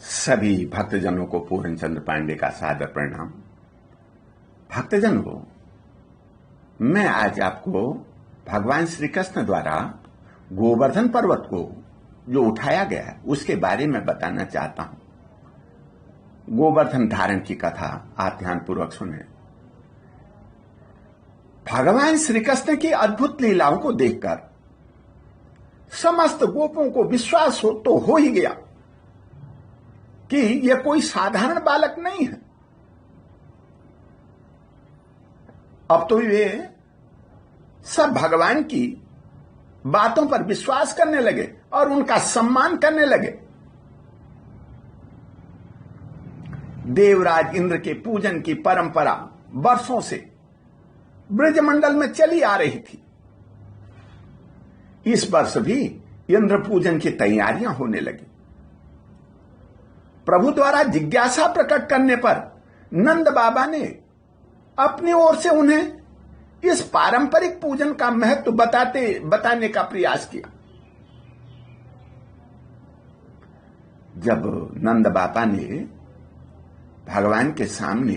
सभी भक्तजनों को पूर्णचंद्र पांडे का सादर प्रणाम। भक्तजनों, मैं आज आपको भगवान श्री कृष्ण द्वारा गोवर्धन पर्वत को जो उठाया गया है उसके बारे में बताना चाहता हूं। गोवर्धन धारण की कथा आप ध्यानपूर्वक सुने। भगवान श्री कृष्ण की अद्भुत लीलाओं को देखकर समस्त गोपों को विश्वास तो हो ही गया कि यह कोई साधारण बालक नहीं है। अब तो वे सब भगवान की बातों पर विश्वास करने लगे और उनका सम्मान करने लगे। देवराज इंद्र के पूजन की परंपरा वर्षों से ब्रजमंडल में चली आ रही थी। इस वर्ष भी इंद्र पूजन की तैयारियां होने लगी। प्रभु द्वारा जिज्ञासा प्रकट करने पर नंद बाबा ने अपनी ओर से उन्हें इस पारंपरिक पूजन का महत्व बताने का प्रयास किया। जब नंद बाबा ने भगवान के सामने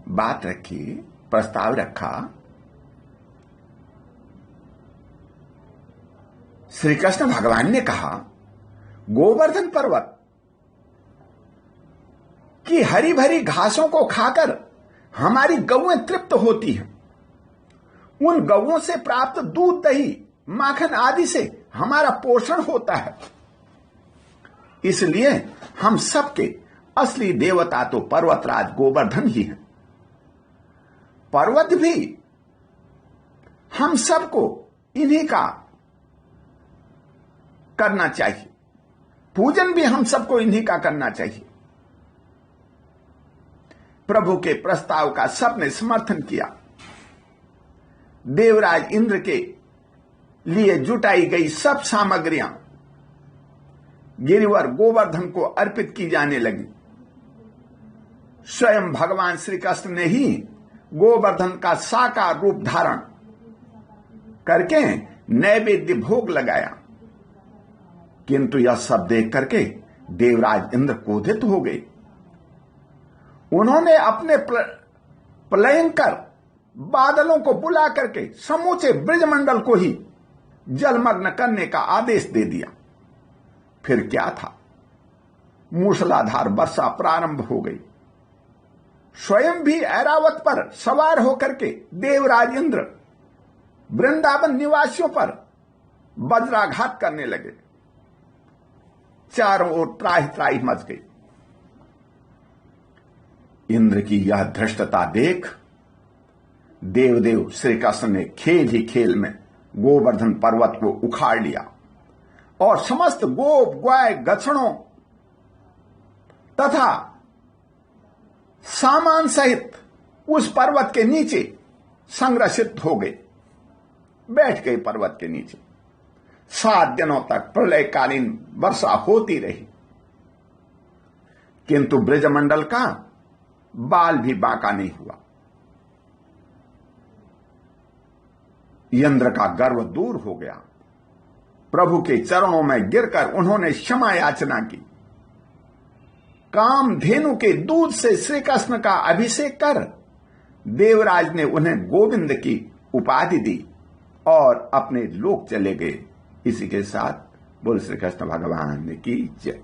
बात रखी, प्रस्ताव रखा, श्री कृष्ण भगवान ने कहा, गोवर्धन पर्वत की हरी भरी घासों को खाकर हमारी गौएं तृप्त होती हैं। उन गौओं से प्राप्त दूध, दही, माखन आदि से हमारा पोषण होता है। इसलिए हम सबके असली देवता तो पर्वतराज गोवर्धन ही है। पर्वत भी हम सबको इन्हीं का करना चाहिए, पूजन भी हम सबको इन्हीं का करना चाहिए। प्रभु के प्रस्ताव का सबने समर्थन किया। देवराज इंद्र के लिए जुटाई गई सब सामग्रियां गिरिवर गोवर्धन को अर्पित की जाने लगी। स्वयं भगवान श्री कृष्ण ने ही गोवर्धन का साकार रूप धारण करके नैवेद्य भोग लगाया। किंतु यह सब देख करके देवराज इंद्र क्रोधित हो गए। उन्होंने अपने प्रलयंकर बादलों को बुला करके समूचे ब्रजमंडल को ही जलमग्न करने का आदेश दे दिया। फिर क्या था, मूसलाधार वर्षा प्रारंभ हो गई। स्वयं भी ऐरावत पर सवार होकर के देवराज इंद्र वृंदावन निवासियों पर वज्राघात करने लगे। चारों ओर त्राहि त्राहि मच गई। इंद्र की यह धृष्टता देख देवदेव श्री कृष्ण ने खेल ही खेल में गोवर्धन पर्वत को उखाड़ लिया और समस्त गोप, गाय, गछड़ों तथा सामान सहित उस पर्वत के नीचे संग्रसित हो गए, बैठ गए पर्वत के नीचे। 7 दिनों तक प्रलयकालीन वर्षा होती रही, किंतु ब्रजमंडल का बाल भी बांका नहीं हुआ। इंद्र का गर्व दूर हो गया। प्रभु के चरणों में गिरकर उन्होंने क्षमा याचना की। कामधेनु के दूध से श्री कृष्ण का अभिषेक कर देवराज ने उन्हें गोविंद की उपाधि दी और अपने लोक चले गए। इसी के साथ बोल श्री कृष्ण भगवान की जय।